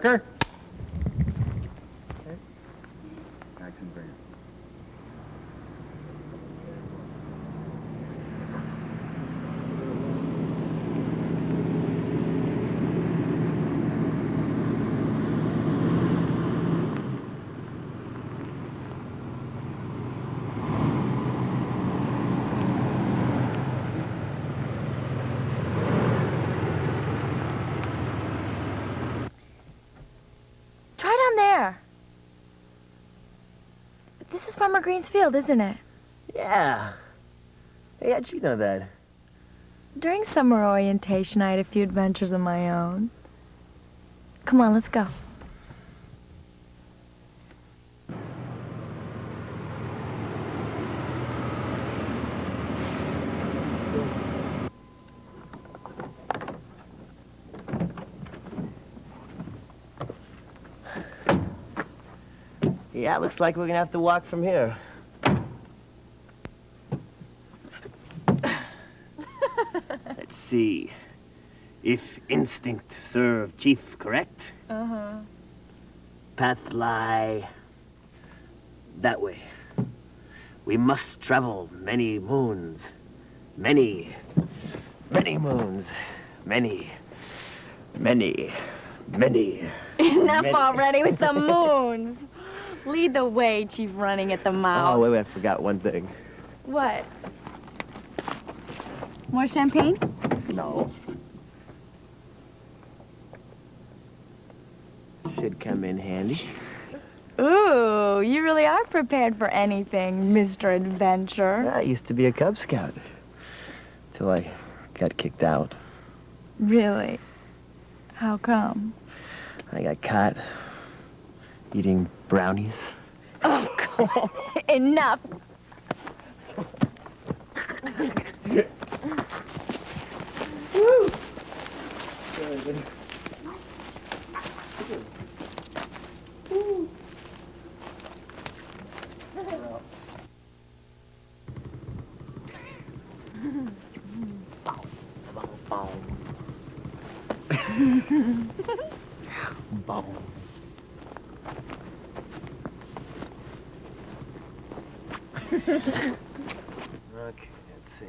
Worker? This is Farmer Green's field, isn't it? Yeah. Hey, how'd you know that? During summer orientation, I had a few adventures of my own. Come on, let's go. Yeah, looks like we're gonna have to walk from here. Let's see. If instinct serve chief, correct? Uh-huh. Path lie that way. We must travel many moons. Many moons. Many. Enough already with the moons. Lead the way, Chief Running at the Mouth. Oh, wait, I forgot one thing. What? More champagne? No. Should come in handy. Ooh, you really are prepared for anything, Mr. Adventure. I used to be a Cub Scout. Till I got kicked out. Really? How come? I got caught eating brownies. Oh, God. Enough. Woo! Okay, let's see.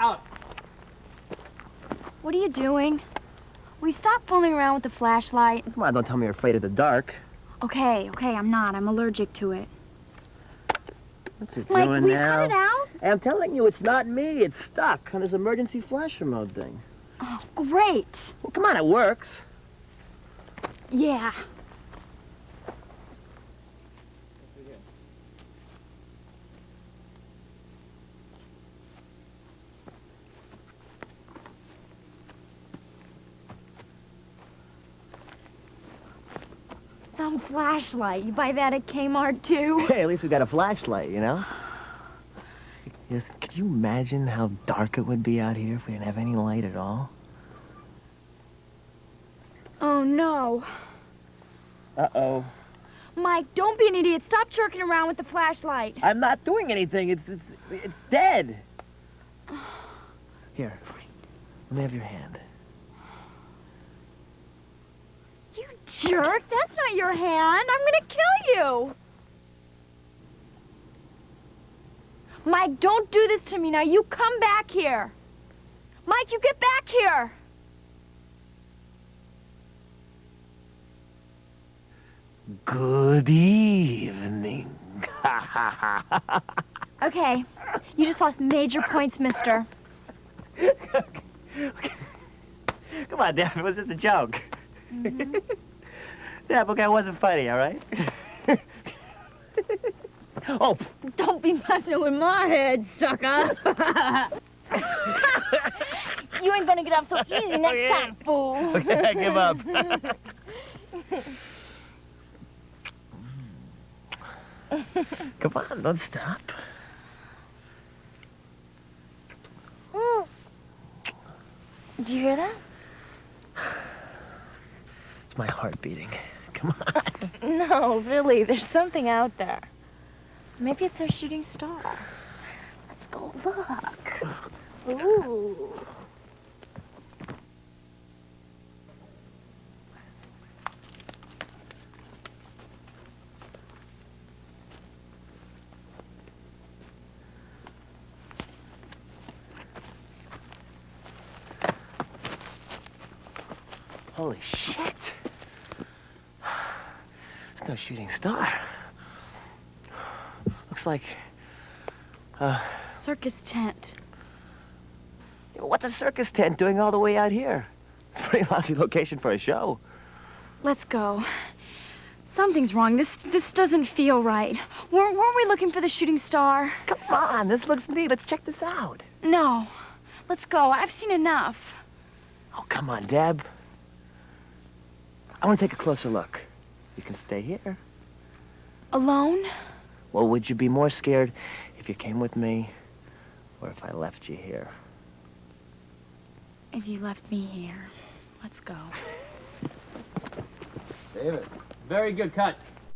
Out! What are you doing? Will you stop fooling around with the flashlight? Come on, don't tell me you're afraid of the dark. Okay, I'm not. I'm allergic to it. What's it Mike, doing will you now? cut it out? Hey, I'm telling you, it's not me. It's stuck on this emergency flasher mode thing. Oh, great. Well, come on, it works. Yeah. Some flashlight. You buy that at Kmart, too? Hey, at least we got a flashlight, you know? Yes, could you imagine how dark it would be out here if we didn't have any light at all? Oh, no. Uh-oh. Mike, don't be an idiot. Stop jerking around with the flashlight. I'm not doing anything. It's dead. Here, let me have your hand. You jerk. That's not your hand. I'm gonna kill you. Mike, don't do this to me now. You come back here. Mike, you get back here. Good evening. Okay. You just lost major points, mister. Okay. Come on, Dad. It was just a joke. Mm-hmm. Yeah, okay, it wasn't funny, all right? Oh. Don't be messing with my head, sucker. You ain't gonna get off so easy next time, fool. Okay, I give up. Come on, don't stop. Do you hear that? It's my heart beating. Come on. No, really, there's something out there. Maybe it's our shooting star. Let's go look. Ooh. Holy shit. It's no shooting star. Looks like, Circus tent. what's a circus tent doing all the way out here? It's a pretty lousy location for a show. Let's go. Something's wrong. This doesn't feel right. Weren't we looking for the shooting star? Come on, this looks neat. Let's check this out. No. Let's go. I've seen enough. Oh, come on, Deb. I want to take a closer look. You can stay here. Alone? Well, would you be more scared if you came with me or if I left you here? If you left me here. Let's go. Very good cut.